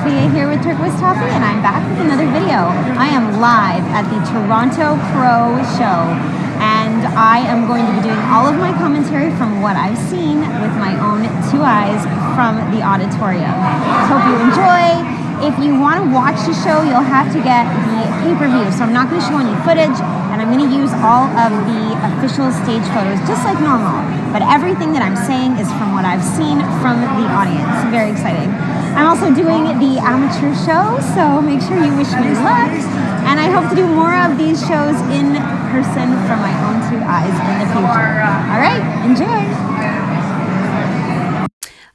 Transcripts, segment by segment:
Sophia here with Turquoise Toffee, and I'm back with another video. I am live at the Toronto Pro Show, and I am going to be doing all of my commentary from what I've seen with my own two eyes from the auditorium. Hope you enjoy. If you want to watch the show, you'll have to get the pay-per-view, so I'm not going to show any footage, and I'm going to use all of the official stage photos just like normal, but everything that I'm saying is from what I've seen from the audience. Very exciting. I'm also doing the amateur show, so make sure you wish me luck, and I hope to do more of these shows in person from my own two eyes in the future. All right, enjoy.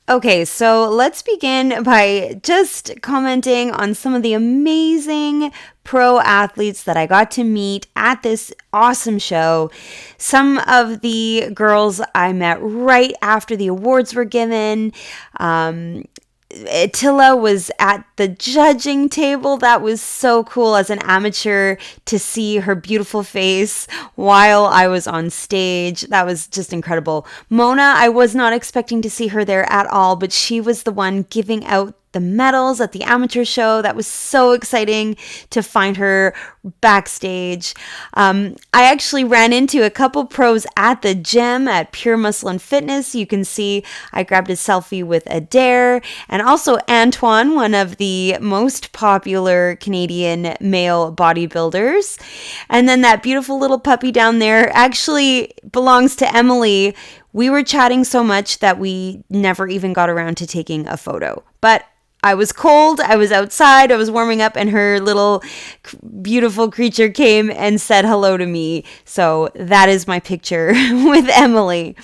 Okay, so let's begin by just commenting on some of the amazing pro athletes that I got to meet at this awesome show. Some of the girls I met right after the awards were given. Attila was at the judging table. That was so cool as an amateur to see her beautiful face while I was on stage. That was just incredible. Mona, I was not expecting to see her there at all, but she was the one giving out the medals at the amateur show. That was so exciting to find her backstage. I actually ran into a couple pros at the gym at Pure Muscle and Fitness. You can see I grabbed a selfie with Adair and also Antoine, one of the most popular Canadian male bodybuilders. And then that beautiful little puppy down there actually belongs to Emily. We were chatting so much that we never even got around to taking a photo. But I was cold, I was outside, I was warming up, and her little beautiful creature came and said hello to me. So that is my picture with Emily.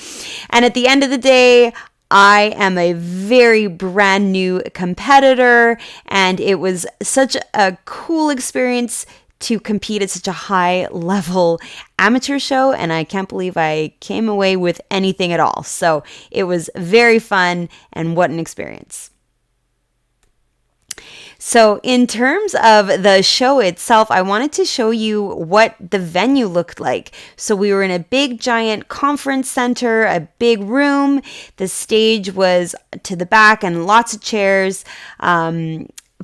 And at the end of the day, I am a very brand new competitor, and it was such a cool experience to compete at such a high level amateur show, and I can't believe I came away with anything at all. So it was very fun, and what an experience. So in terms of the show itself, I wanted to show you what the venue looked like. So we were in a big giant conference center, a big room. The stage was to the back and lots of chairs.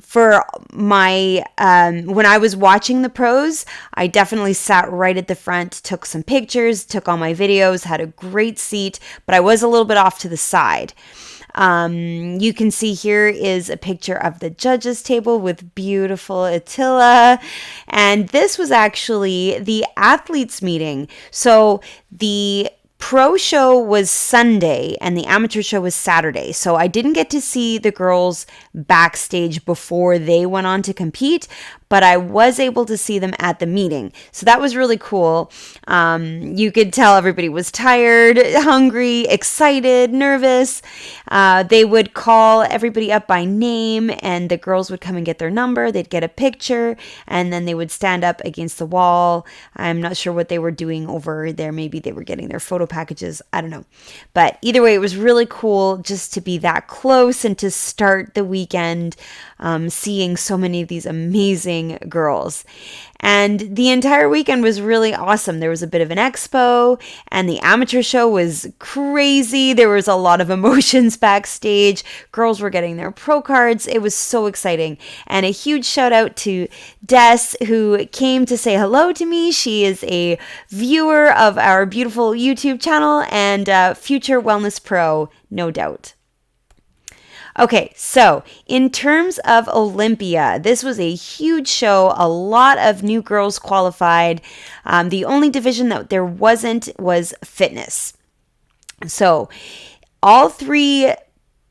For my, when I was watching the pros, I definitely sat right at the front, took some pictures, took all my videos, had a great seat, but I was a little bit off to the side. You can see here is a picture of the judges table with beautiful Attila. And this was actually the athletes meeting. So the pro show was Sunday and the amateur show was Saturday. So I didn't get to see the girls backstage before they went on to compete, but I was able to see them at the meeting. So that was really cool. You could tell everybody was tired, hungry, excited, nervous. They would call everybody up by name, and the girls would come and get their number. They'd get a picture, and then they would stand up against the wall. I'm not sure what they were doing over there. Maybe they were getting their photo packages. I don't know. But either way, it was really cool just to be that close and to start the weekend seeing so many of these amazing girls. And the entire weekend was really awesome. There was a bit of an expo, and the amateur show was crazy. There was a lot of emotions backstage. Girls were getting their pro cards. It was so exciting. And a huge shout out to Des, who came to say hello to me. She is a viewer of our beautiful YouTube channel and future wellness pro, no doubt. Okay, so in terms of Olympia, this was a huge show. A lot of new girls qualified. The only division that there wasn't was fitness. So all three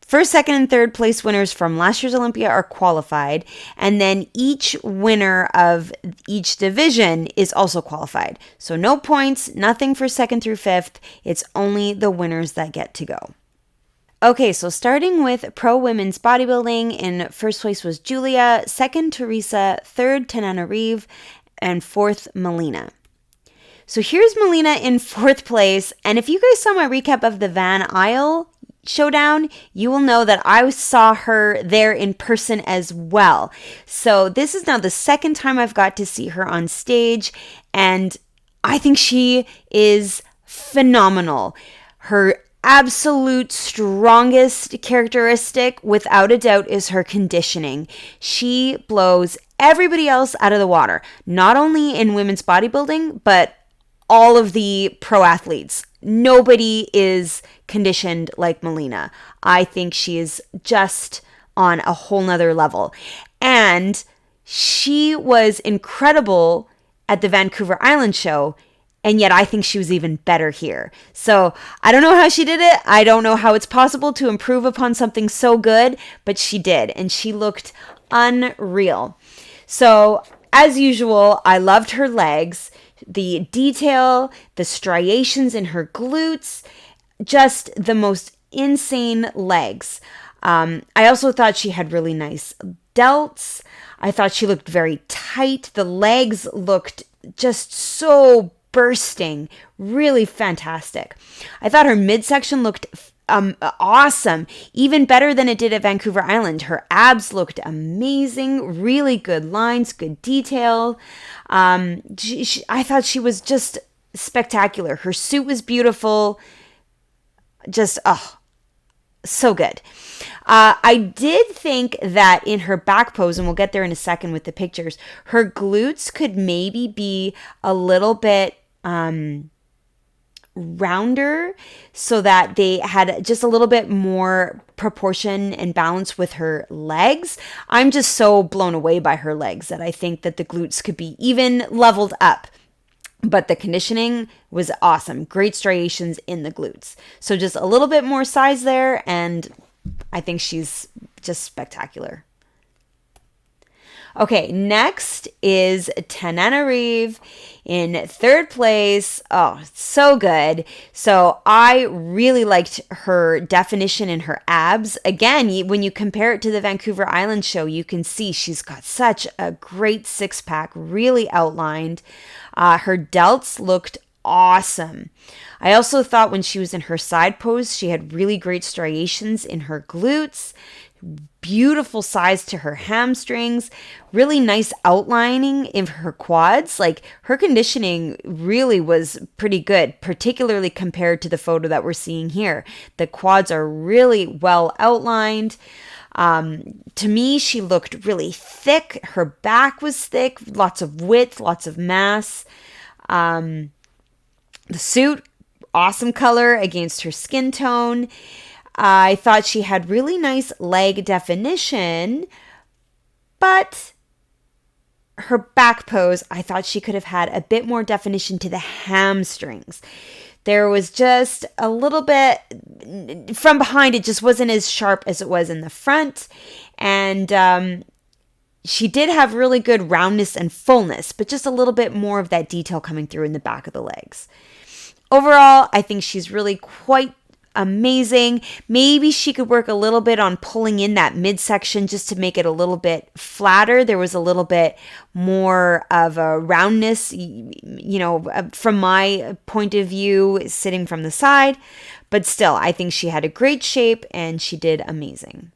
first, second, and third place winners from last year's Olympia are qualified. And then each winner of each division is also qualified. So no points, nothing for second through fifth. It's only the winners that get to go. Okay, so starting with pro women's bodybuilding, in first place was Julia, second Teresa, third Tananarive, and fourth Melina. So here's Melina in fourth place, and if you guys saw my recap of the Van Isle Showdown, you will know that I saw her there in person as well. So this is now the second time I've got to see her on stage, and I think she is phenomenal. Her absolute strongest characteristic, without a doubt, is her conditioning. She blows everybody else out of the water, not only in women's bodybuilding, but all of the pro athletes. Nobody is conditioned like Melina. I think she is just on a whole nother level. And she was incredible at the Vancouver Island show, and yet I think she was even better here. So I don't know how she did it. I don't know how it's possible to improve upon something so good, but she did, and she looked unreal. So as usual, I loved her legs, the detail, the striations in her glutes, just the most insane legs. I also thought she had really nice delts. I thought she looked very tight. The legs looked just so bursting, really fantastic. I thought her midsection looked awesome, even better than it did at Vancouver Island. Her abs looked amazing, really good lines, good detail. I thought she was just spectacular. Her suit was beautiful, just so good. I did think that in her back pose, and we'll get there in a second with the pictures, her glutes could maybe be a little bit rounder, so that they had just a little bit more proportion and balance with her legs. I'm just so blown away by her legs that I think that the glutes could be even leveled up. But the conditioning was awesome. Great striations in the glutes. So just a little bit more size there, and I think she's just spectacular. Okay, next is Tananarive in third place. Oh, so good. So I really liked her definition in her abs. Again, when you compare it to the Vancouver Island show, you can see she's got such a great six-pack, really outlined. Her delts looked awesome. I also thought when she was in her side pose, she had really great striations in her glutes, beautiful size to her hamstrings, really nice outlining in her quads. Like, her conditioning really was pretty good, particularly compared to the photo that we're seeing here. The quads are really well outlined. To me, she looked really thick. Her back was thick, lots of width, lots of mass. The suit, awesome color against her skin tone. I thought she had really nice leg definition, but her back pose, I thought she could have had a bit more definition to the hamstrings. There was just a little bit from behind, it just wasn't as sharp as it was in the front. And she did have really good roundness and fullness, but just a little bit more of that detail coming through in the back of the legs. Overall, I think she's really quite amazing. Maybe she could work a little bit on pulling in that midsection just to make it a little bit flatter. There was a little bit more of a roundness, from my point of view, sitting from the side. But still, I think she had a great shape and she did amazing.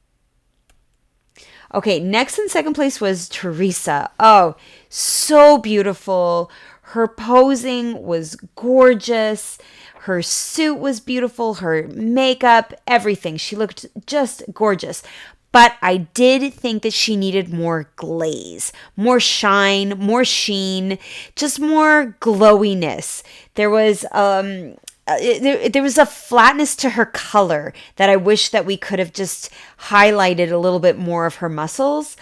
Okay, next in second place was Teresa. Oh, so beautiful. Her posing was gorgeous. Her suit was beautiful. Her makeup, everything. She looked just gorgeous. But I did think that she needed more glaze, more shine, more sheen, just more glowiness. There was there was a flatness to her color that I wish that we could have just highlighted a little bit more of her muscles.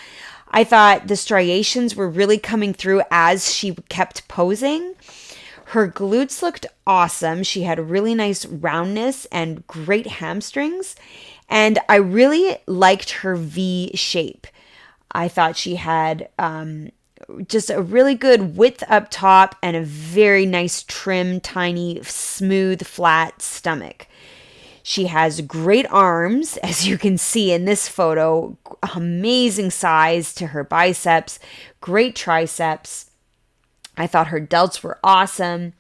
I thought the striations were really coming through as she kept posing. Her glutes looked awesome. She had really nice roundness and great hamstrings. And I really liked her V shape. I thought she had just a really good width up top and a very nice trim, tiny, smooth, flat stomach. She has great arms, as you can see in this photo. Amazing size to her biceps, great triceps. I thought her delts were awesome.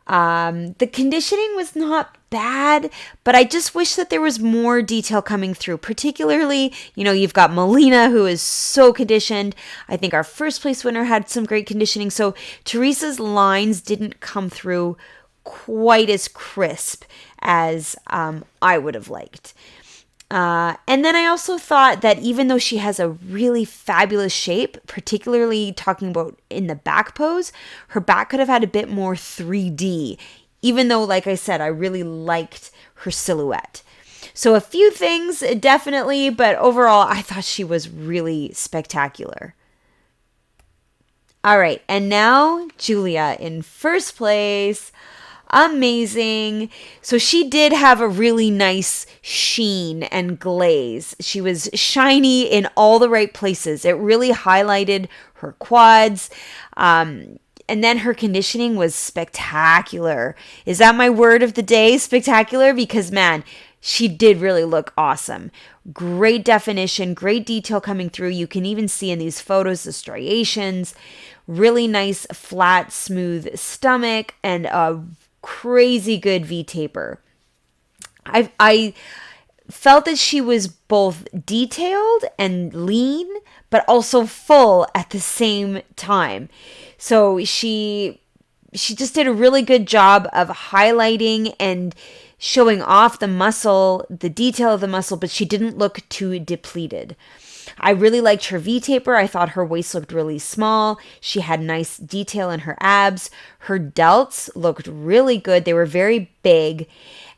The conditioning was not bad, but I just wish that there was more detail coming through. Particularly, you've got Melina, who is so conditioned. I think our first place winner had some great conditioning. So Teresa's lines didn't come through quite as crisp as I would have liked. And then I also thought that even though she has a really fabulous shape, particularly talking about in the back pose, her back could have had a bit more 3D, even though, like I said, I really liked her silhouette. So a few things, definitely, but overall, I thought she was really spectacular. All right, and now Julia in first place. Amazing. So she did have a really nice sheen and glaze. She was shiny in all the right places. It really highlighted her quads. And then her conditioning was spectacular. Is that my word of the day? Spectacular? Because man, she did really look awesome. Great definition, great detail coming through. You can even see in these photos the striations. Really nice, flat, smooth stomach and a crazy good V-taper. I felt that she was both detailed and lean, but also full at the same time. So she just did a really good job of highlighting and showing off the muscle, the detail of the muscle, but she didn't look too depleted. I really liked her V-taper. I thought her waist looked really small. She had nice detail in her abs. Her delts looked really good. They were very big.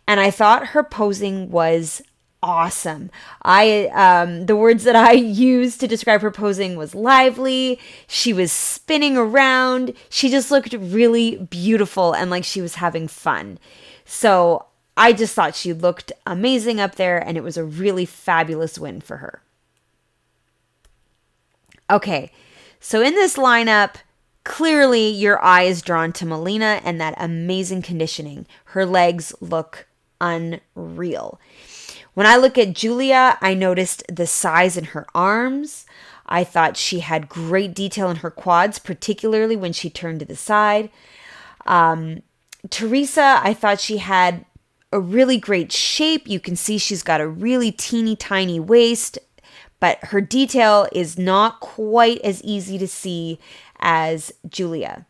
And I thought her posing was awesome. The words that I used to describe her posing was lively. She was spinning around. She just looked really beautiful and like she was having fun. So I just thought she looked amazing up there, and it was a really fabulous win for her. Okay, so in this lineup, clearly your eye is drawn to Melina and that amazing conditioning. Her legs look unreal. When I look at Julia, I noticed the size in her arms. I thought she had great detail in her quads, particularly when she turned to the side. Teresa, I thought she had a really great shape. You can see she's got a really teeny tiny waist, but her detail is not quite as easy to see as Julia.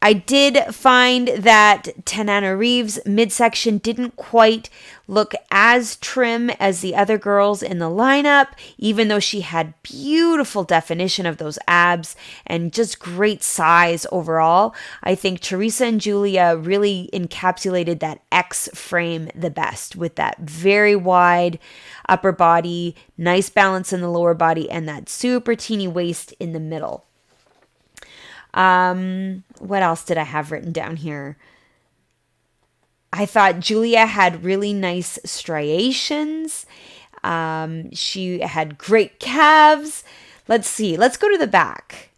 I did find that Tananarive's midsection didn't quite look as trim as the other girls in the lineup, even though she had beautiful definition of those abs and just great size overall. I think Teresa and Julia really encapsulated that X frame the best, with that very wide upper body, nice balance in the lower body, and that super teeny waist in the middle. What else did I have written down here? I thought Julia had really nice striations. She had great calves. Let's see. Let's go to the back.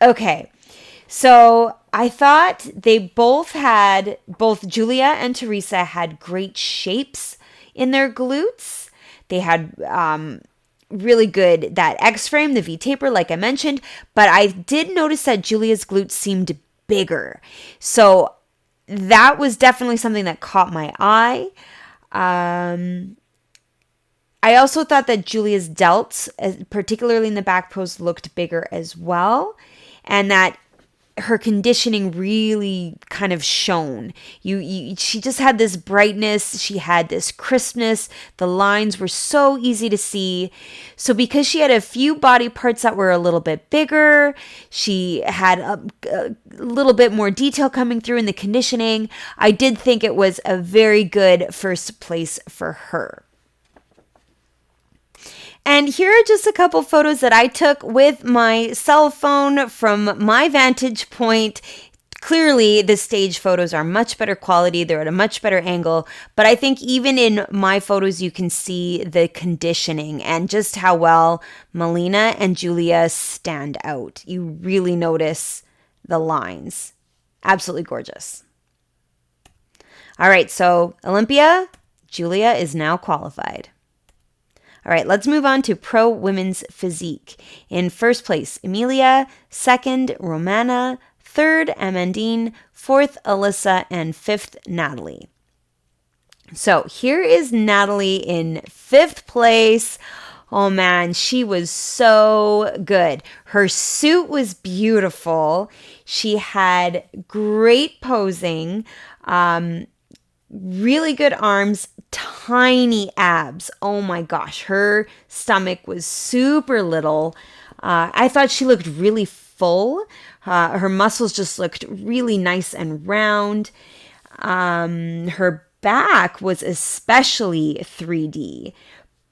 Okay. So I thought both Julia and Teresa had great shapes in their glutes. They had, really good, that X frame, the V taper, like I mentioned, but I did notice that Julia's glutes seemed bigger. So that was definitely something that caught my eye. I also thought that Julia's delts, particularly in the back pose, looked bigger as well, and that her conditioning really kind of shone. She just had this brightness. She had this crispness. The lines were so easy to see. So because she had a few body parts that were a little bit bigger, she had a little bit more detail coming through in the conditioning. I did think it was a very good first place for her. And here are just a couple photos that I took with my cell phone from my vantage point. Clearly, the stage photos are much better quality. They're at a much better angle. But I think even in my photos, you can see the conditioning and just how well Melina and Julia stand out. You really notice the lines. Absolutely gorgeous. All right, so Olympia, Julia is now qualified. All right, let's move on to Pro Women's Physique. In first place, Emilia. Second, Romana. Third, Amandine. Fourth, Alyssa. And fifth, Natalie. So here is Natalie in fifth place. Oh man, she was so good. Her suit was beautiful. She had great posing, really good arms, tiny abs. Oh my gosh, her stomach was super little. I thought she looked really full. Her muscles just looked really nice and round. Her back was especially 3D,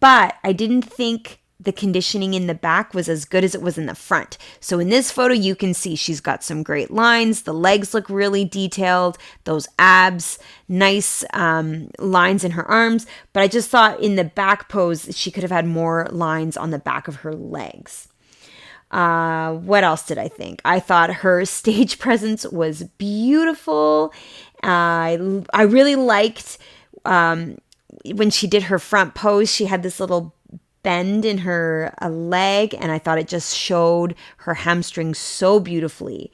but I didn't think the conditioning in the back was as good as it was in the front. So in this photo, you can see she's got some great lines. The legs look really detailed. Those abs, nice lines in her arms. But I just thought in the back pose, she could have had more lines on the back of her legs. What else did I think? I thought her stage presence was beautiful. I really liked when she did her front pose. She had this little bend in her leg, and I thought it just showed her hamstrings so beautifully.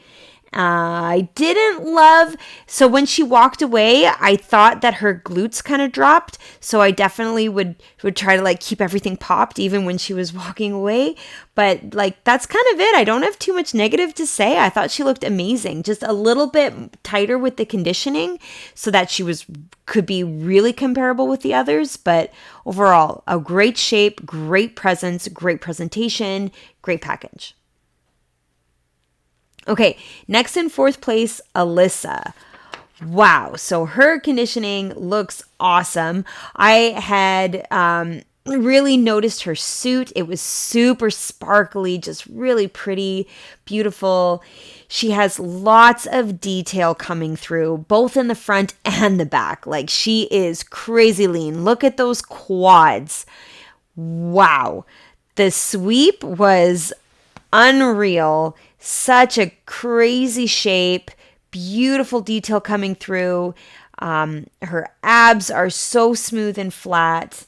I didn't love, so when she walked away, I thought that her glutes kind of dropped. So I definitely would try to like keep everything popped even when she was walking away. But like, that's kind of it. I don't have too much negative to say. I thought she looked amazing, just a little bit tighter with the conditioning so that she could be really comparable with the others. But overall, a great shape, great presence, great presentation, great package. Okay, next in fourth place, Alyssa. Wow, so her conditioning looks awesome. I had really noticed her suit. It was super sparkly, just really pretty, beautiful. She has lots of detail coming through, both in the front and the back. Like, she is crazy lean. Look at those quads. Wow. The sweep was unreal. Such a crazy shape, beautiful detail coming through. Her abs are so smooth and flat.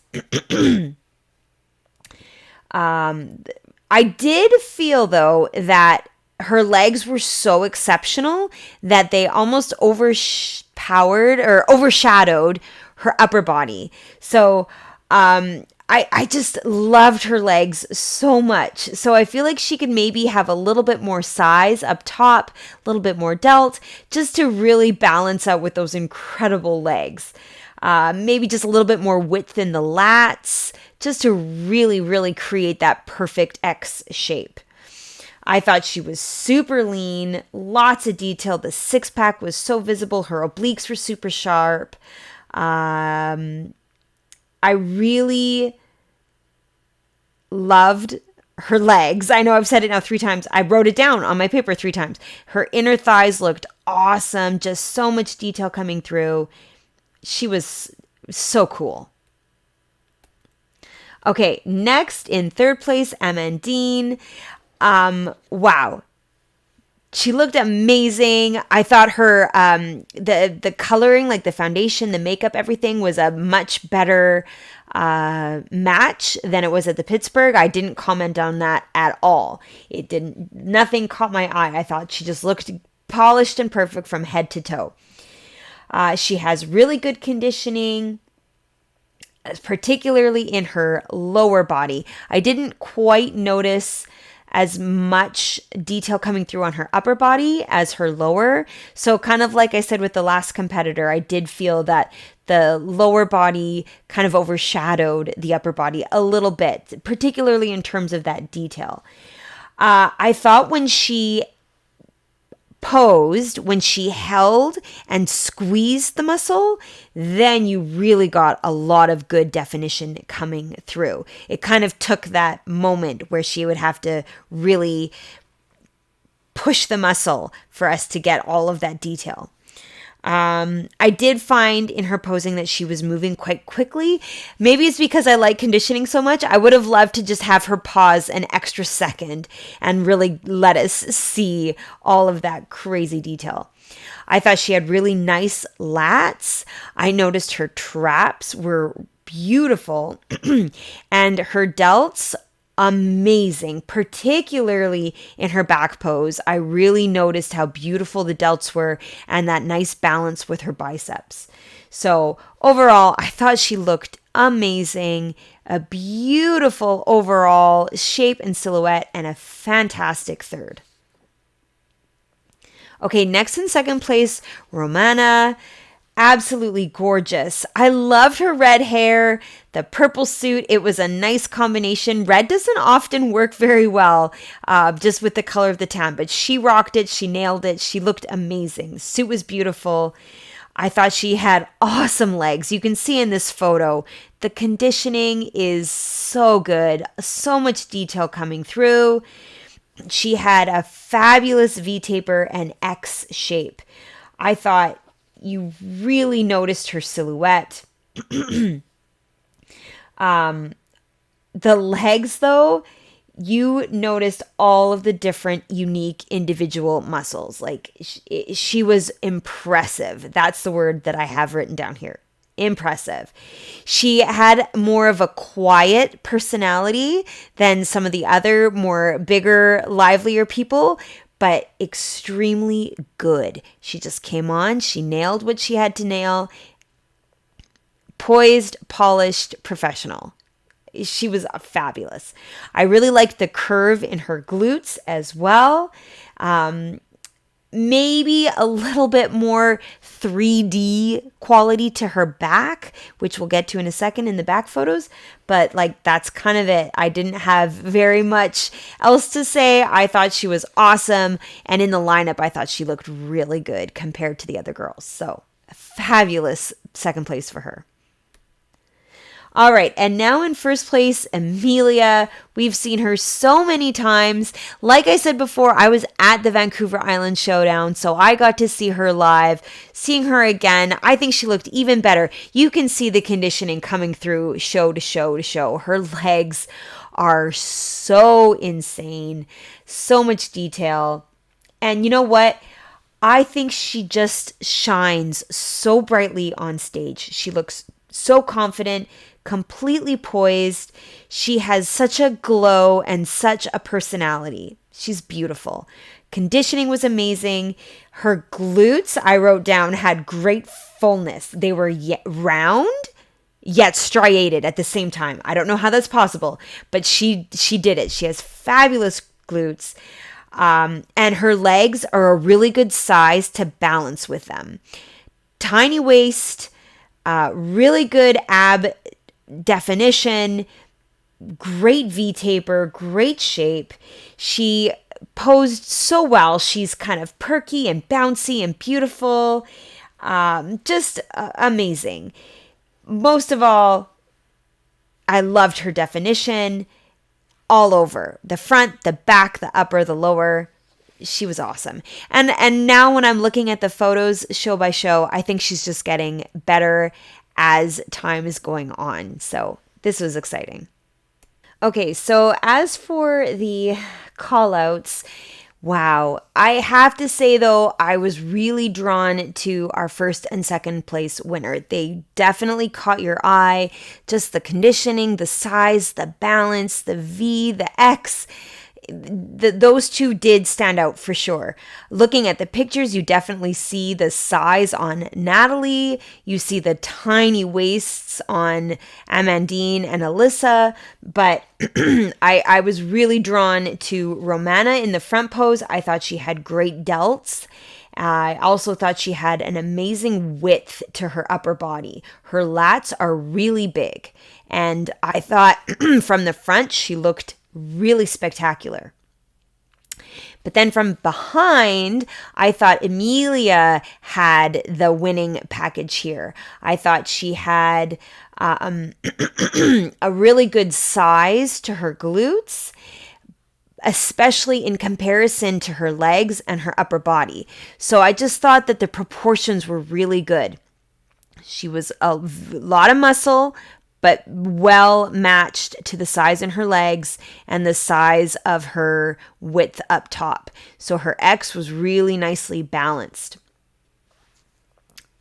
I did feel, though, that her legs were so exceptional that they almost overshadowed her upper body. So, I just loved her legs so much. So I feel like she could maybe have a little bit more size up top, a little bit more delt, just to really balance out with those incredible legs. Maybe just a little bit more width in the lats, just to really, really create that perfect X shape. I thought she was super lean, lots of detail. The six-pack was so visible. Her obliques were super sharp. I really loved her legs. I know I've said it now 3 times. I wrote it down on my paper 3 times. Her inner thighs looked awesome. Just so much detail coming through. She was so cool. Okay, next in third place, Amandine. Wow. She looked amazing. I thought her, the coloring, like the foundation, the makeup, everything was a much better match than it was at the Pittsburgh. I didn't comment on that at all. Nothing caught my eye. I thought she just looked polished and perfect from head to toe. She has really good conditioning, particularly in her lower body. I didn't quite notice as much detail coming through on her upper body as her lower. So kind of like I said with the last competitor, I did feel that the lower body kind of overshadowed the upper body a little bit, particularly in terms of that detail. I thought when she posed, when she held and squeezed the muscle, then you really got a lot of good definition coming through. It kind of took that moment where she would have to really push the muscle for us to get all of that detail. I did find in her posing that she was moving quite quickly. Maybe it's because I like conditioning so much. I would have loved to just have her pause an extra second and really let us see all of that crazy detail. I thought she had really nice lats. I noticed her traps were beautiful and her delts amazing, particularly in her back pose. I really noticed how beautiful the delts were and that nice balance with her biceps. So overall, I thought she looked amazing, a beautiful overall shape and silhouette, and a fantastic third. Okay, next in second place, Romana. Absolutely gorgeous. I loved her red hair, the purple suit. It was a nice combination. Red doesn't often work very well just with the color of the tan, but she rocked it. She nailed it. She looked amazing. The suit was beautiful. I thought she had awesome legs. You can see in this photo, the conditioning is so good. So much detail coming through. She had a fabulous V-taper and X shape. I thought you really noticed her silhouette. The legs, though, you noticed all of the different unique individual muscles. Like she was impressive. That's the word that I have written down here. Impressive. She had more of a quiet personality than some of the other more bigger, livelier people, but extremely good. She just came on. She nailed what she had to nail. Poised, polished, professional. She was fabulous. I really liked the curve in her glutes as well. Maybe a little bit more 3D quality to her back, which we'll get to in a second in the back photos. But like, that's kind of it. I didn't have very much else to say. I thought she was awesome. And in the lineup, I thought she looked really good compared to the other girls. So a fabulous second place for her. All right, and now in first place, Amelia. We've seen her so many times. Like I said before, I was at the Vancouver Island Showdown, so I got to see her live. Seeing her again, I think she looked even better. You can see the conditioning coming through show to show to show. Her legs are so insane, so much detail. And you know what? I think she just shines so brightly on stage. She looks so confident, completely poised. She has such a glow and such a personality. She's beautiful. Conditioning was amazing. Her glutes, I wrote down, had great fullness. They were round yet striated at the same time. I don't know how that's possible, but she did it. She has fabulous glutes. And her legs are a really good size to balance with them. Tiny waist, really good ab definition, great V-taper, great shape. She posed so well. She's kind of perky and bouncy and beautiful. Just amazing. Most of all, I loved her definition all over. The front, the back, the upper, the lower. She was awesome. And now when I'm looking at the photos show by show, I think she's just getting better as time is going on. So this was exciting. Okay, so as for the call outs, wow. I have to say though, I was really drawn to our first and second place winner. They definitely caught your eye. Just the conditioning, the size, the balance, the V, the X. Those two did stand out for sure. Looking at the pictures, you definitely see the size on Natalie. You see the tiny waists on Amandine and Alyssa. But I was really drawn to Romana in the front pose. I thought she had great delts. I also thought she had an amazing width to her upper body. Her lats are really big. And I thought from the front, she looked really spectacular. But then from behind, I thought Amelia had the winning package here. I thought she had a really good size to her glutes, especially in comparison to her legs and her upper body. So I just thought that the proportions were really good. She was a lot of muscle, but well matched to the size in her legs and the size of her width up top. So her X was really nicely balanced.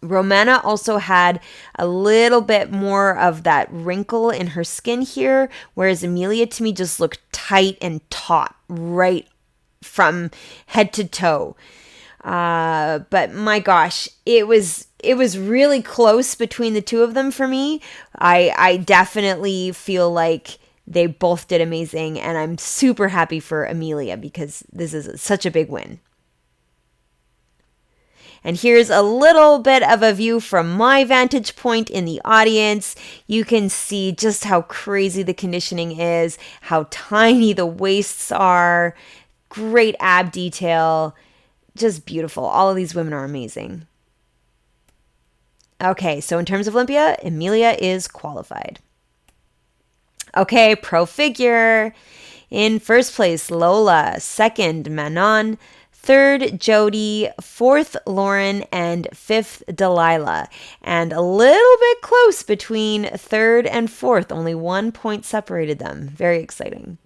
Romana also had a little bit more of that wrinkle in her skin here, whereas Amelia to me just looked tight and taut right from head to toe. But my gosh, it was really close between the two of them for me. I definitely feel like they both did amazing, and I'm super happy for Amelia because this is such a big win. And here's a little bit of a view from my vantage point in the audience. You can see just how crazy the conditioning is, how tiny the waists are, great ab detail, just beautiful. All of these women are amazing. Okay, so in terms of Olympia, Amelia is qualified. Okay, pro figure. In first place, Lola. Second, Manon. Third, Jody. Fourth, Lauren. And fifth, Delilah. And a little bit close between third and fourth. Only 1 point separated them. Very exciting.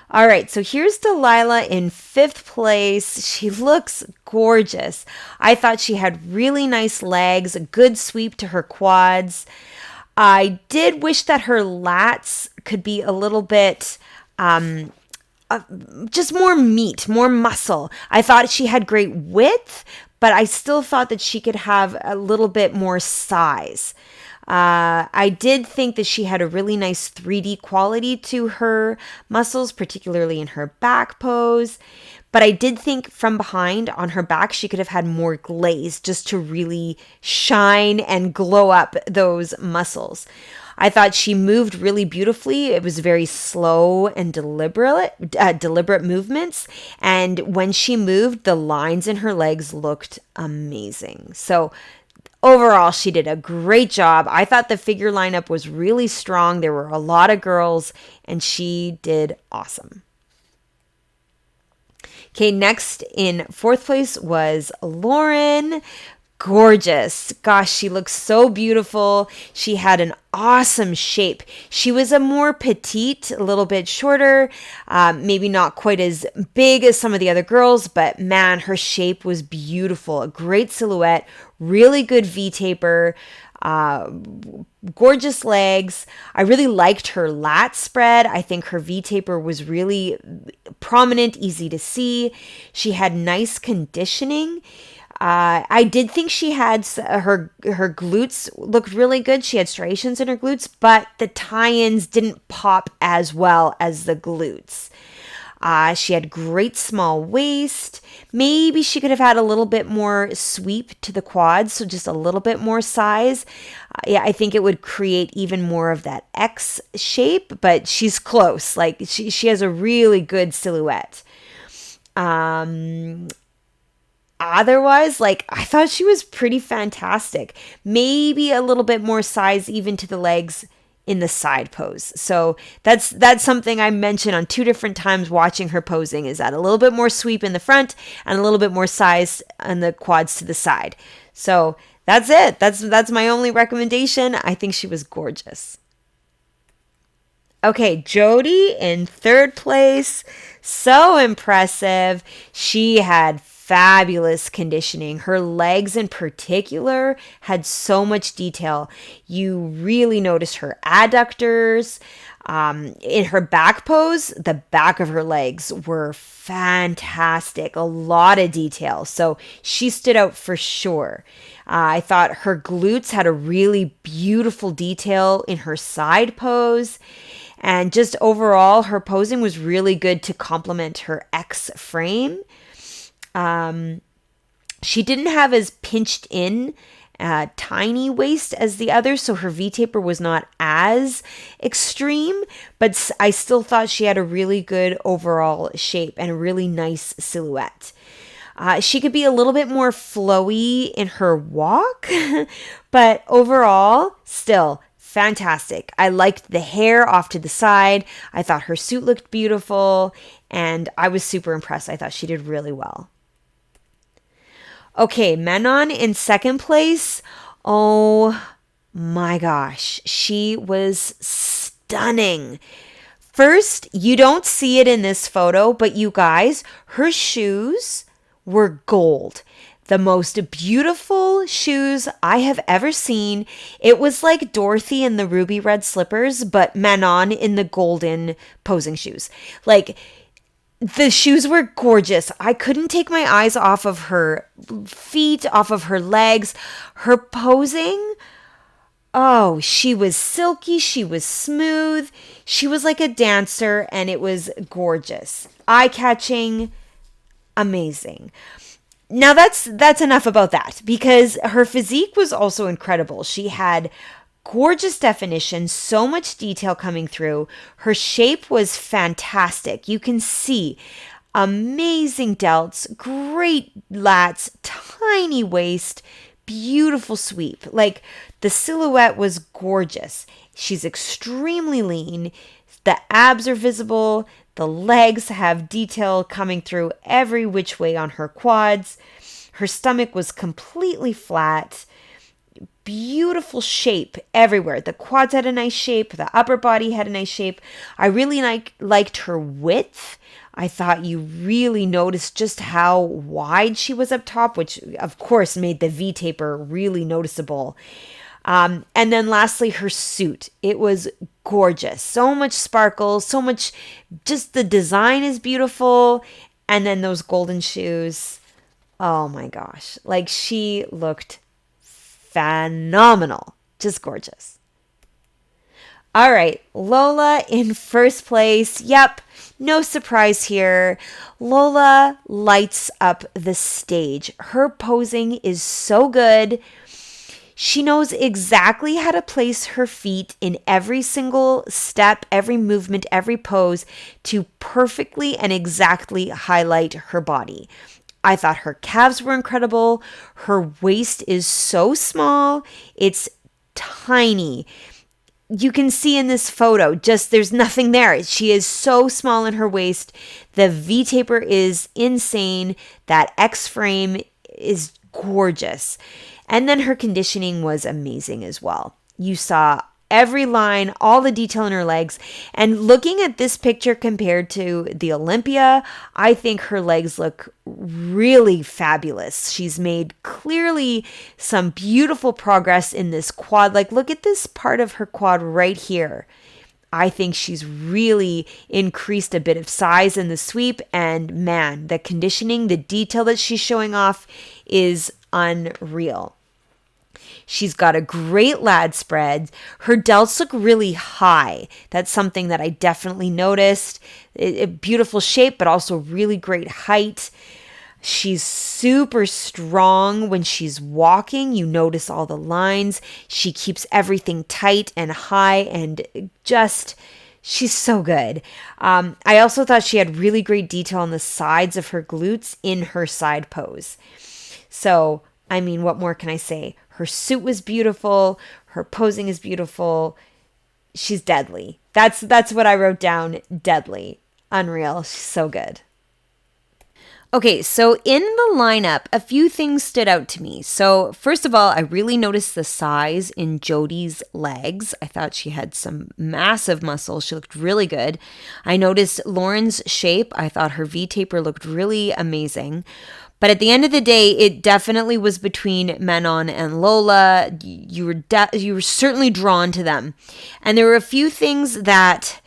All right, so here's Delilah in fifth place. She looks gorgeous. I thought she had really nice legs, a good sweep to her quads. I did wish that her lats could be a little bit just more meat, more muscle. I thought she had great width, but I still thought that she could have a little bit more size. I did think that she had a really nice 3D quality to her muscles, particularly in her back pose. But I did think from behind on her back, she could have had more glaze just to really shine and glow up those muscles. I thought she moved really beautifully. It was very slow and deliberate movements. And when she moved, the lines in her legs looked amazing. So overall, she did a great job. I thought the figure lineup was really strong. There were a lot of girls, and she did awesome. Okay, next in fourth place was Lauren. Gorgeous. Gosh, she looks so beautiful. She had an awesome shape. She was a more petite, a little bit shorter, maybe not quite as big as some of the other girls, but man, her shape was beautiful. A great silhouette, really good V-taper, gorgeous legs. I really liked her lat spread. I think her V-taper was really prominent, easy to see. She had nice conditioning. I did think she had her glutes looked really good. She had striations in her glutes, but the tie-ins didn't pop as well as the glutes. She had great small waist. Maybe she could have had a little bit more sweep to the quads, so just a little bit more size. Yeah, I think it would create even more of that X shape, but she's close. Like she has a really good silhouette. Otherwise, like I thought she was pretty fantastic. Maybe a little bit more size even to the legs in the side pose. So that's something I mentioned on 2 different times watching her posing, is that a little bit more sweep in the front and a little bit more size on the quads to the side. So that's it. That's my only recommendation. I think she was gorgeous. Okay, Jody in third place. So impressive. She had fabulous conditioning. Her legs in particular had so much detail. You really noticed her adductors. In her back pose, the back of her legs were fantastic. A lot of detail. So she stood out for sure. I thought her glutes had a really beautiful detail in her side pose. And just overall, her posing was really good to complement her X frame. She didn't have as pinched in tiny waist as the others, so her V-taper was not as extreme, but I still thought she had a really good overall shape and a really nice silhouette. She could be a little bit more flowy in her walk, but overall, still fantastic. I liked the hair off to the side. I thought her suit looked beautiful, and I was super impressed. I thought she did really well. Okay, Manon in second place. Oh my gosh, she was stunning. First, you don't see it in this photo, but you guys, her shoes were gold. The most beautiful shoes I have ever seen. It was like Dorothy in the ruby red slippers, but Manon in the golden posing shoes. Like, The shoes were gorgeous. I couldn't take my eyes off of her feet, off of her legs. Her posing, oh, she was silky, she was smooth. She was like a dancer, and it was gorgeous. Eye-catching, amazing. Now that's enough about that, because her physique was also incredible. She had gorgeous definition, so much detail coming through. Her shape was fantastic. You can see amazing delts, great lats, tiny waist, beautiful sweep. Like, the silhouette was gorgeous. She's extremely lean. The abs are visible. The legs have detail coming through every which way on her quads. Her stomach was completely flat. Beautiful shape everywhere. The quads had a nice shape. The upper body had a nice shape. I really liked her width. I thought you really noticed just how wide she was up top, which of course made the V-taper really noticeable. And then lastly, her suit. It was gorgeous. So much sparkle, so much, just the design is beautiful. And then those golden shoes. Oh my gosh. Like, she looked phenomenal. Just gorgeous. All right, Lola in first place. Yep, no surprise here. Lola lights up the stage. Her posing is so good. She knows exactly how to place her feet in every single step, every movement, every pose to perfectly and exactly highlight her body. I thought her calves were incredible. Her waist is so small. It's tiny. You can see in this photo, just there's nothing there. She is so small in her waist. The V-taper is insane. That X-frame is gorgeous. And then her conditioning was amazing as well. You saw every line, all the detail in her legs. And looking at this picture compared to the Olympia, I think her legs look really fabulous. She's made clearly some beautiful progress in this quad. Like, look at this part of her quad right here. I think she's really increased a bit of size in the sweep. And man, the conditioning, the detail that she's showing off is unreal. She's got a great lat spread. Her delts look really high. That's something that I definitely noticed. A beautiful shape, but also really great height. She's super strong when she's walking. You notice all the lines. She keeps everything tight and high, and just, she's so good. I also thought she had really great detail on the sides of her glutes in her side pose. So, I mean, what more can I say? Her suit was beautiful. Her posing is beautiful. She's deadly. That's what I wrote down. Deadly. Unreal. She's so good. Okay, so in the lineup, a few things stood out to me. So first of all, I really noticed the size in Jodie's legs. I thought she had some massive muscle. She looked really good. I noticed Lauren's shape. I thought her V-taper looked really amazing. But at the end of the day, it definitely was between Manon and Lola. You were certainly drawn to them. And there were a few things that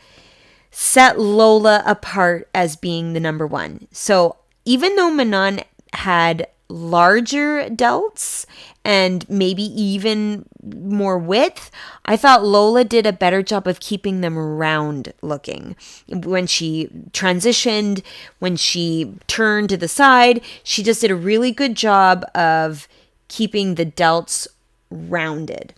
set Lola apart as being the number one. So even though Manon had larger delts and maybe even more width, I thought Lola did a better job of keeping them round looking. When she transitioned, when she turned to the side, she just did a really good job of keeping the delts rounded.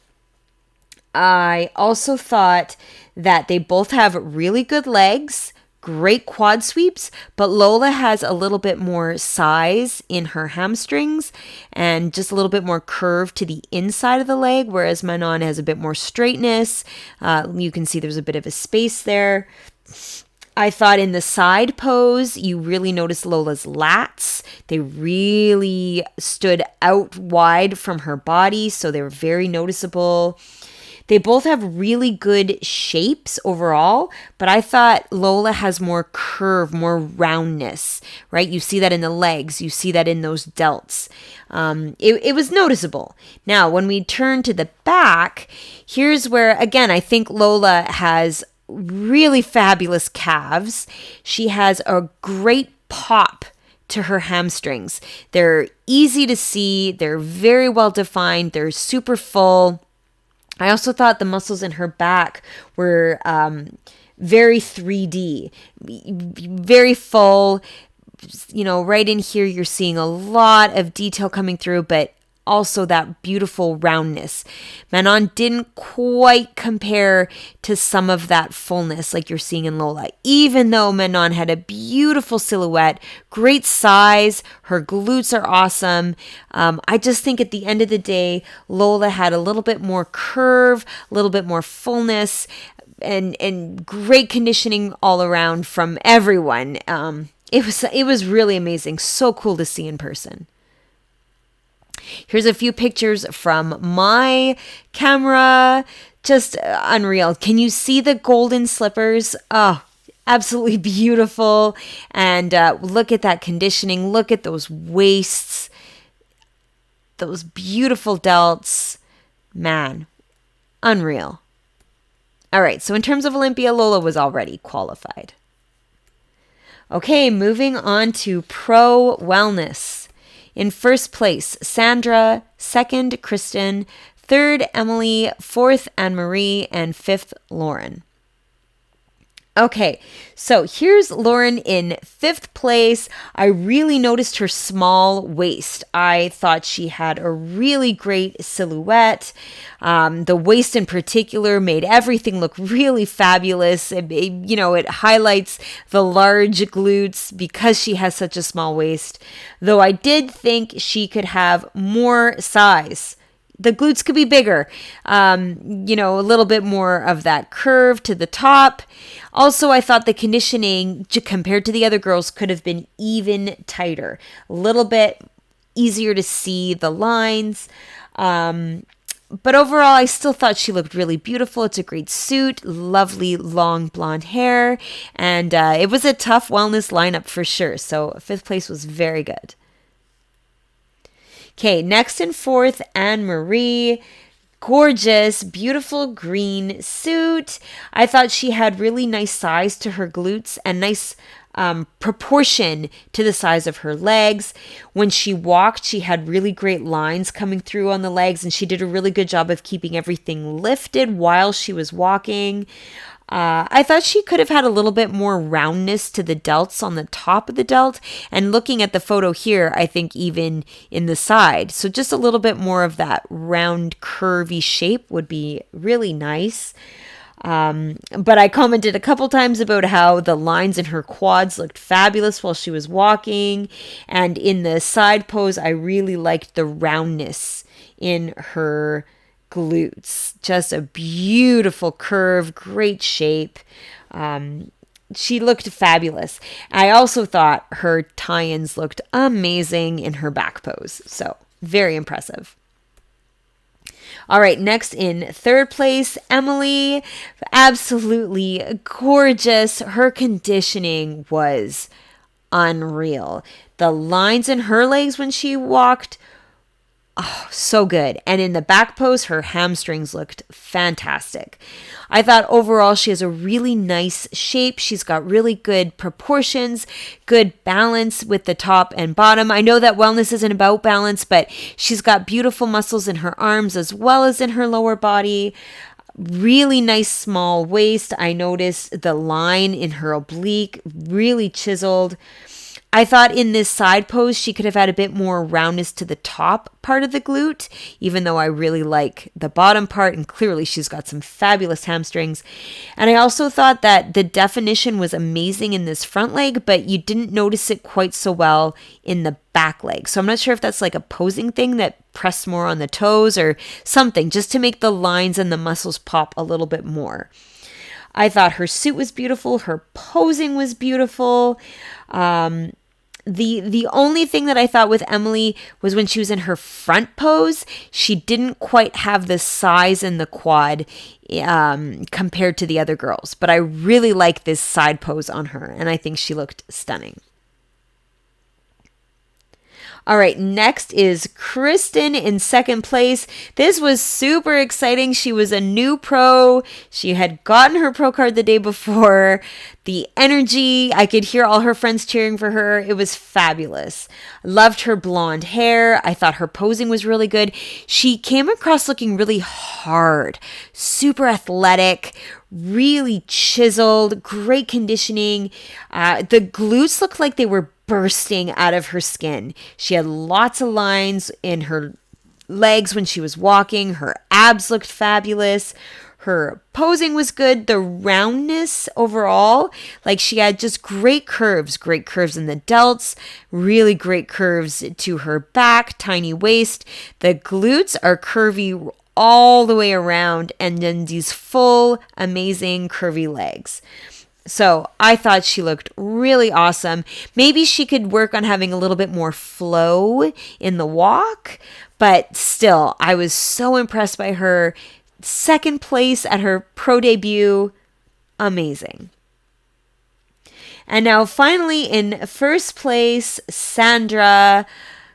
I also thought that they both have really good legs, great quad sweeps, but Lola has a little bit more size in her hamstrings and just a little bit more curve to the inside of the leg, whereas Manon has a bit more straightness. You can see there's a bit of a space there. I thought in the side pose, you really noticed Lola's lats. They really stood out wide from her body, so they were very noticeable. They both have really good shapes overall, but I thought Lola has more curve, more roundness, right? You see that in the legs. You see that in those delts. It was noticeable. Now, when we turn to the back, here's where, again, I think Lola has really fabulous calves. She has a great pop to her hamstrings. They're easy to see. They're very well defined. They're super full. I also thought the muscles in her back were very 3D, very full. You know, right in here, you're seeing a lot of detail coming through, but also that beautiful roundness. Manon didn't quite compare to some of that fullness like you're seeing in Lola, even though Manon had a beautiful silhouette, great size, her glutes are awesome. I just think at the end of the day, Lola had a little bit more curve, a little bit more fullness, and great conditioning all around from everyone. It was really amazing. So cool to see in person. Here's a few pictures from my camera. Just unreal. Can you see the golden slippers? Oh, absolutely beautiful. And look at that conditioning. Look at those waists. Those beautiful delts. Man, unreal. All right, so in terms of Olympia, Lola was already qualified. Okay, moving on to pro wellness. In first place, Sandra. Second, Kristen. Third, Emily. Fourth, Anne-Marie. And fifth, Lauren. Okay, so here's Lauren in fifth place. I really noticed her small waist. I thought she had a really great silhouette. The waist in particular made everything look really fabulous. It highlights the large glutes because she has such a small waist. Though I did think she could have more size. The glutes could be bigger, a little bit more of that curve to the top. Also, I thought the conditioning compared to the other girls could have been even tighter, a little bit easier to see the lines. But overall, I still thought she looked really beautiful. It's a great suit, lovely long blonde hair, and it was a tough wellness lineup for sure. So fifth place was very good. Okay, next and fourth, Anne-Marie. Gorgeous, beautiful green suit. I thought she had really nice size to her glutes and nice proportion to the size of her legs. When she walked, she had really great lines coming through on the legs, and she did a really good job of keeping everything lifted while she was walking. I thought she could have had a little bit more roundness to the delts on the top of the delt. And looking at the photo here, I think even in the side. So just a little bit more of that round, curvy shape would be really nice. But I commented a couple times about how the lines in her quads looked fabulous while she was walking. And in the side pose, I really liked the roundness in her glutes. Just a beautiful curve, great shape. She looked fabulous. I also thought her tie-ins looked amazing in her back pose. So very impressive. All right, next in third place, Emily. Absolutely gorgeous. Her conditioning was unreal. The lines in her legs when she walked, oh, so good. And in the back pose, her hamstrings looked fantastic. I thought overall she has a really nice shape. She's got really good proportions, good balance with the top and bottom. I know that wellness isn't about balance, but she's got beautiful muscles in her arms as well as in her lower body. Really nice small waist. I noticed the line in her oblique, really chiseled. I thought in this side pose, she could have had a bit more roundness to the top part of the glute, even though I really like the bottom part, and clearly she's got some fabulous hamstrings. And I also thought that the definition was amazing in this front leg, but you didn't notice it quite so well in the back leg. So I'm not sure if that's like a posing thing that pressed more on the toes or something, just to make the lines and the muscles pop a little bit more. I thought her suit was beautiful. Her posing was beautiful. The only thing that I thought with Emily was when she was in her front pose, she didn't quite have the size in the quad compared to the other girls. But I really like this side pose on her, and I think she looked stunning. All right, next is Kristen in second place. This was super exciting. She was a new pro. She had gotten her pro card the day before. The energy, I could hear all her friends cheering for her. It was fabulous. Loved her blonde hair. I thought her posing was really good. She came across looking really hard, super athletic, really chiseled, great conditioning. The glutes looked like they were bursting out of her skin. She had lots of lines in her legs when she was walking. Her abs looked fabulous. Her posing was good. The roundness overall, like she had just great curves in the delts, really great curves to her back, tiny waist. The glutes are curvy all the way around, and then these full, amazing curvy legs. So I thought she looked really awesome. Maybe she could work on having a little bit more flow in the walk, but still, I was so impressed by her. Second place at her pro debut, amazing. And now finally in first place, Sandra.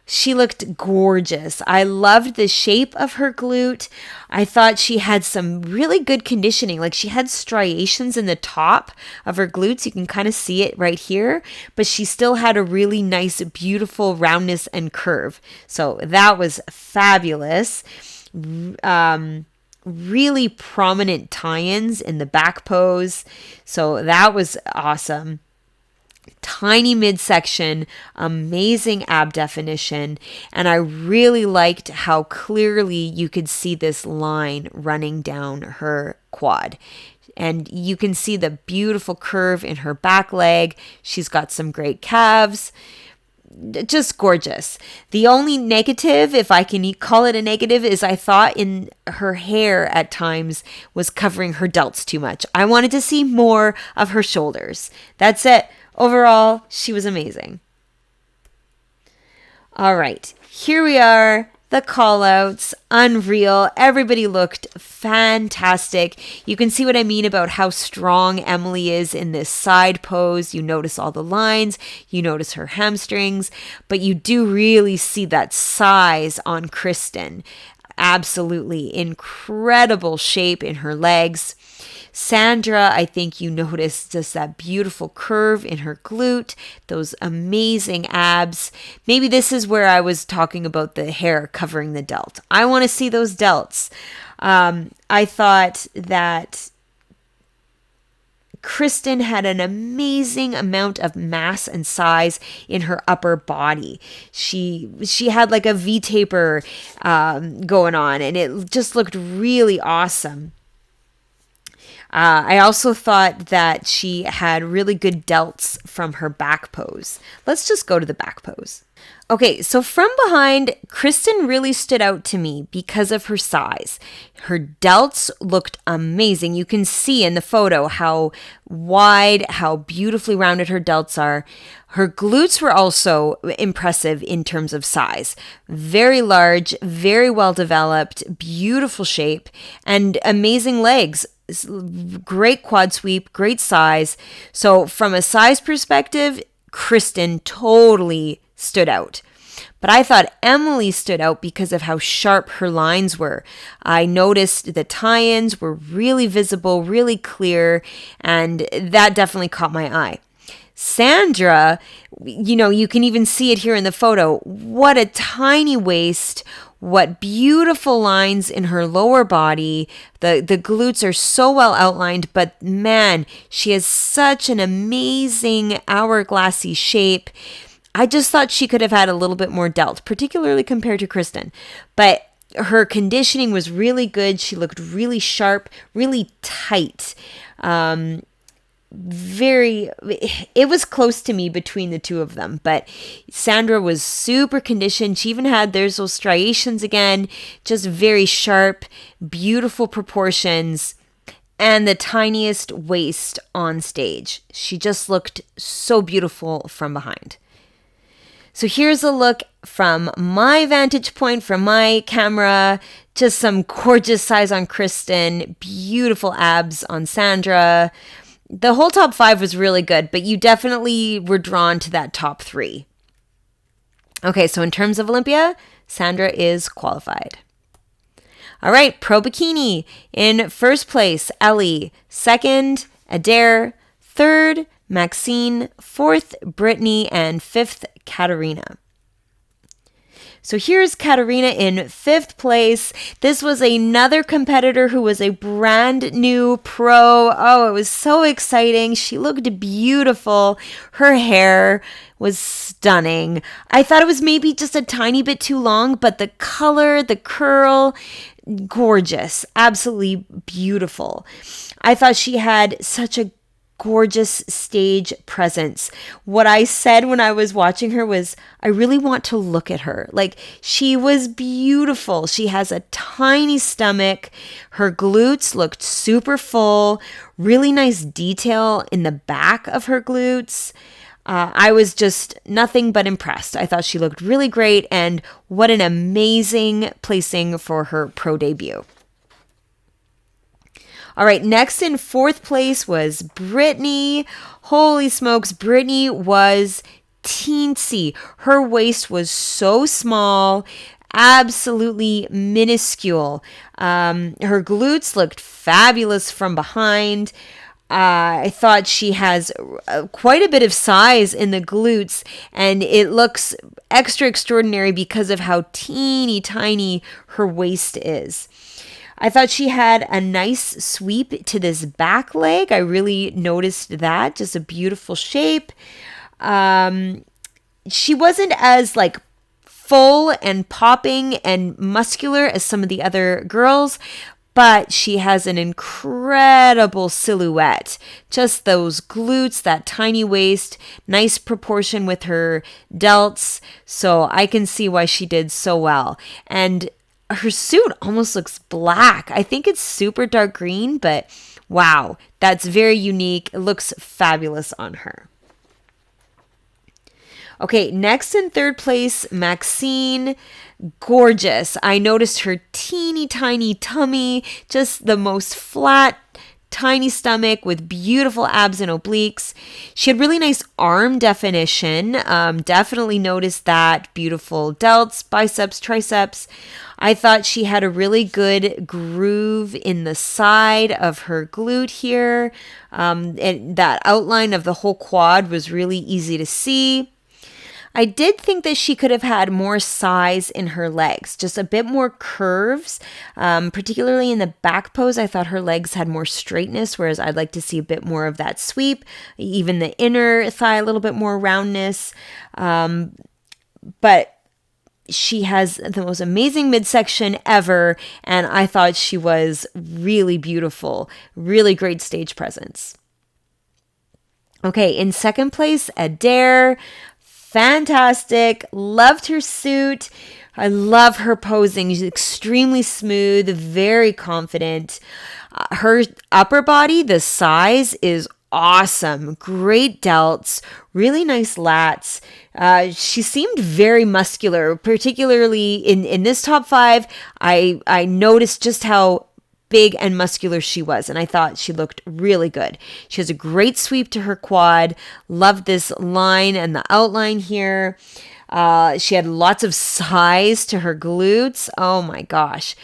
She looked gorgeous. I loved the shape of her glute. I thought she had some really good conditioning. Like she had striations in the top of her glutes. You can kind of see it right here, but she still had a really nice, beautiful roundness and curve. So that was fabulous. Really prominent tie-ins in the back pose. So that was awesome. Tiny midsection, amazing ab definition, and I really liked how clearly you could see this line running down her quad. And you can see the beautiful curve in her back leg. She's got some great calves. Just gorgeous. The only negative, if I can call it a negative, is I thought in her hair at times was covering her delts too much. I wanted to see more of her shoulders. That's it. Overall, she was amazing. All right, here we are. The call-outs, unreal. Everybody looked fantastic. You can see what I mean about how strong Emily is in this side pose. You notice all the lines, you notice her hamstrings, but you do really see that size on Kristen. Absolutely incredible shape in her legs. Sandra, I think you noticed just that beautiful curve in her glute, those amazing abs. Maybe this is where I was talking about the hair covering the delt. I want to see those delts. I thought that Kristen had an amazing amount of mass and size in her upper body. She had like a V-taper going on, and it just looked really awesome. I also thought that she had really good delts from her back pose. Let's just go to the back pose. Okay, so from behind, Kristen really stood out to me because of her size. Her delts looked amazing. You can see in the photo how wide, how beautifully rounded her delts are. Her glutes were also impressive in terms of size. Very large, very well developed, beautiful shape, and amazing legs. Great quad sweep, great size. So from a size perspective, Kristen totally stood out. But I thought Emily stood out because of how sharp her lines were. I noticed the tie-ins were really visible, really clear, and that definitely caught my eye. Sandra, you can even see it here in the photo. What a tiny waist. What beautiful lines in her lower body. The glutes are so well outlined, but man, she has such an amazing hourglassy shape. I just thought she could have had a little bit more delt, particularly compared to Kristen. But her conditioning was really good. She looked really sharp, really tight. It was close to me between the two of them, but Sandra was super conditioned. She even had those striations again, just very sharp, beautiful proportions, and the tiniest waist on stage. She just looked so beautiful from behind. So here's a look from my vantage point, from my camera. Just some gorgeous size on Kristen, beautiful abs on Sandra. The whole top 5 was really good, but you definitely were drawn to that top 3. Okay, so in terms of Olympia, Sandra is qualified. All right, Pro Bikini. In first place, Ellie. Second, Adair. Third, Maxine. Fourth, Brittany. And fifth, Katarina. So here's Katarina in fifth place. This was another competitor who was a brand new pro. Oh, it was so exciting. She looked beautiful. Her hair was stunning. I thought it was maybe just a tiny bit too long, but the color, the curl, gorgeous. Absolutely beautiful. I thought she had such a gorgeous stage presence. What I said when I was watching her was, I really want to look at her. Like, she was beautiful. She has a tiny stomach. Her glutes looked super full. Really nice detail in the back of her glutes. I was just nothing but impressed. I thought she looked really great, and what an amazing placing for her pro debut. All right, next in fourth place was Brittany. Holy smokes, Brittany was teensy. Her waist was so small, absolutely minuscule. Her glutes looked fabulous from behind. I thought she has quite a bit of size in the glutes, and it looks extra extraordinary because of how teeny tiny her waist is. I thought she had a nice sweep to this back leg. I really noticed that. Just a beautiful shape. She wasn't as like full and popping and muscular as some of the other girls, but she has an incredible silhouette. Just those glutes, that tiny waist, nice proportion with her delts. So I can see why she did so well. And her suit almost looks black. I think it's super dark green, but wow, that's very unique. It looks fabulous on her. Okay, next in third place, Maxine. Gorgeous. I noticed her teeny tiny tummy, just the most flat, tiny stomach with beautiful abs and obliques. She had really nice arm definition. Definitely noticed that. Beautiful delts, biceps, triceps. I thought she had a really good groove in the side of her glute here. And that outline of the whole quad was really easy to see. I did think that she could have had more size in her legs, just a bit more curves, particularly in the back pose. I thought her legs had more straightness, whereas I'd like to see a bit more of that sweep, even the inner thigh, a little bit more roundness. But she has the most amazing midsection ever, and I thought she was really beautiful, really great stage presence. Okay, in second place, Adair. Fantastic. Loved her suit. I love her posing. She's extremely smooth, very confident. Her upper body, the size is awesome. Great delts, really nice lats. She seemed very muscular, particularly in this top five. I noticed just how big and muscular she was, and I thought she looked really good. She has a great sweep to her quad. Loved this line and the outline here. She had lots of size to her glutes. Oh my gosh.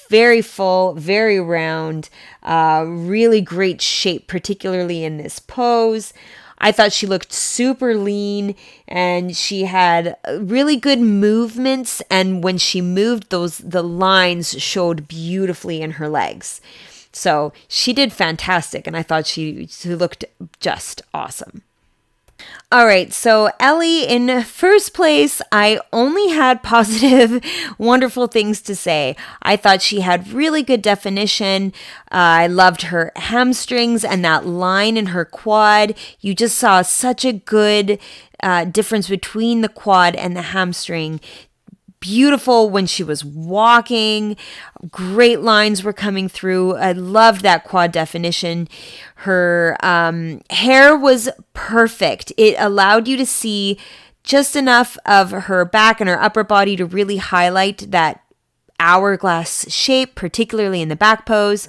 Very full, very round, really great shape, particularly in this pose. I thought she looked super lean, and she had really good movements, and when she moved, the lines showed beautifully in her legs. So she did fantastic, and I thought she looked just awesome. All right, so Ellie in first place, I only had positive, wonderful things to say. I thought she had really good definition. I loved her hamstrings and that line in her quad. You just saw such a good difference between the quad and the hamstring. Beautiful when she was walking. Great lines were coming through. I loved that quad definition. Her hair was perfect. It allowed you to see just enough of her back and her upper body to really highlight that hourglass shape, particularly in the back pose.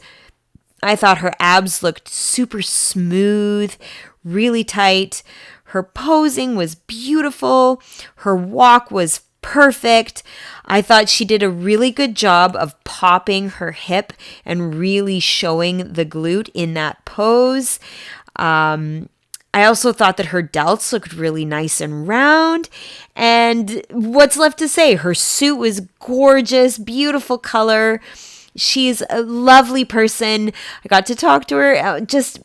I thought her abs looked super smooth, really tight. Her posing was beautiful. Her walk was perfect. I thought she did a really good job of popping her hip and really showing the glute in that pose. I also thought that her delts looked really nice and round. And what's left to say? Her suit was gorgeous, beautiful color. She's a lovely person. I got to talk to her. Just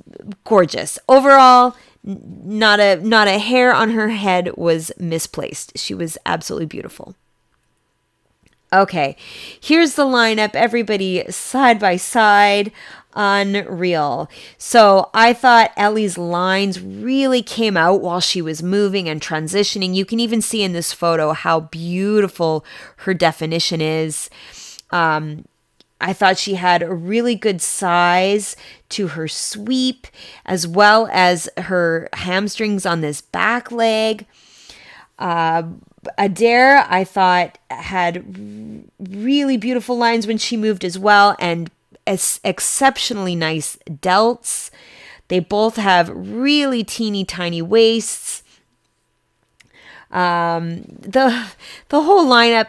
gorgeous. Overall, not a hair on her head was misplaced. She was absolutely beautiful. Okay, here's the lineup. Everybody side by side. Unreal. So I thought Ellie's lines really came out while she was moving and transitioning. You can even see in this photo how beautiful her definition is. I thought she had a really good size to her sweep, as well as her hamstrings on this back leg. Adair, I thought, had really beautiful lines when she moved as well, and exceptionally nice delts. They both have really teeny tiny waists. The whole lineup,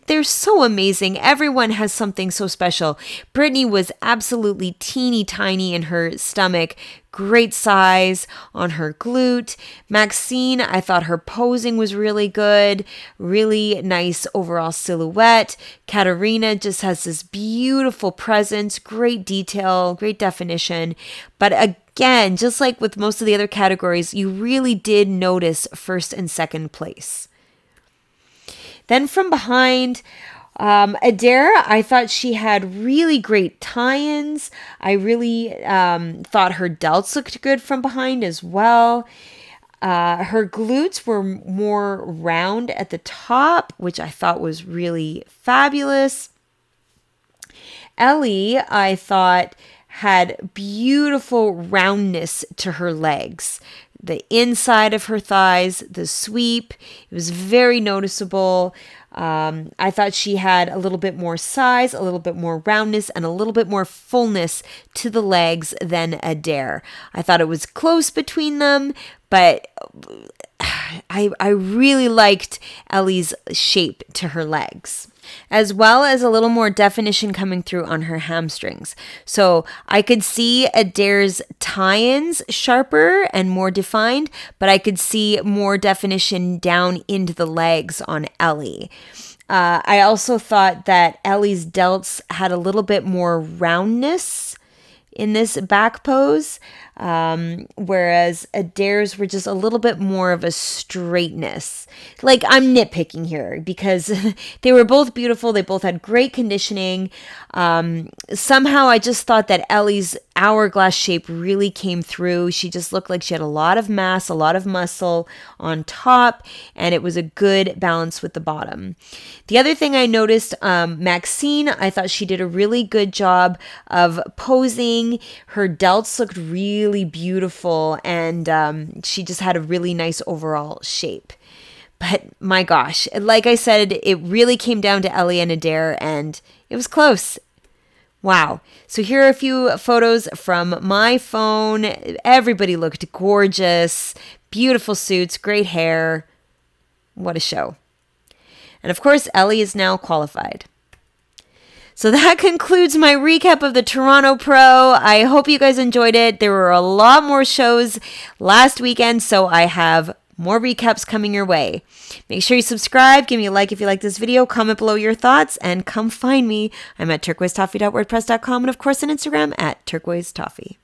they're so amazing. Everyone has something so special. Brittany was absolutely teeny tiny in her stomach. Great size on her glute. Maxine, I thought her posing was really good. Really nice overall silhouette. Katerina just has this beautiful presence, great detail, great definition. But again, just like with most of the other categories, you really did notice first and second place. Then from behind, Adair, I thought she had really great tie-ins. I really thought her delts looked good from behind as well. Her glutes were more round at the top, which I thought was really fabulous. Ellie, I thought, had beautiful roundness to her legs. The inside of her thighs, the sweep, it was very noticeable. I thought she had a little bit more size, a little bit more roundness, and a little bit more fullness to the legs than Adair. I thought it was close between them, but I really liked Ellie's shape to her legs, as well as a little more definition coming through on her hamstrings. So I could see Adair's tie-ins sharper and more defined, but I could see more definition down into the legs on Ellie. I also thought that Ellie's delts had a little bit more roundness in this back pose, whereas Adair's were just a little bit more of a straightness. Like, I'm nitpicking here because they were both beautiful. They both had great conditioning. Somehow I just thought that Ellie's hourglass shape really came through. She just looked like she had a lot of mass, a lot of muscle on top, and it was a good balance with the bottom. The other thing I noticed, Maxine, I thought she did a really good job of posing. Her delts looked really beautiful, and she just had a really nice overall shape. But my gosh, like I said, it really came down to Ellie and Adair, and it was close. Wow. So here are a few photos from my phone. Everybody looked gorgeous, beautiful suits, great hair. What a show. And of course, Ellie is now qualified. So that concludes my recap of the Toronto Pro. I hope you guys enjoyed it. There were a lot more shows last weekend, so I have more recaps coming your way. Make sure you subscribe, give me a like if you like this video, comment below your thoughts, and come find me. I'm at turquoisetoffee.wordpress.com and of course on Instagram at turquoisetoffee.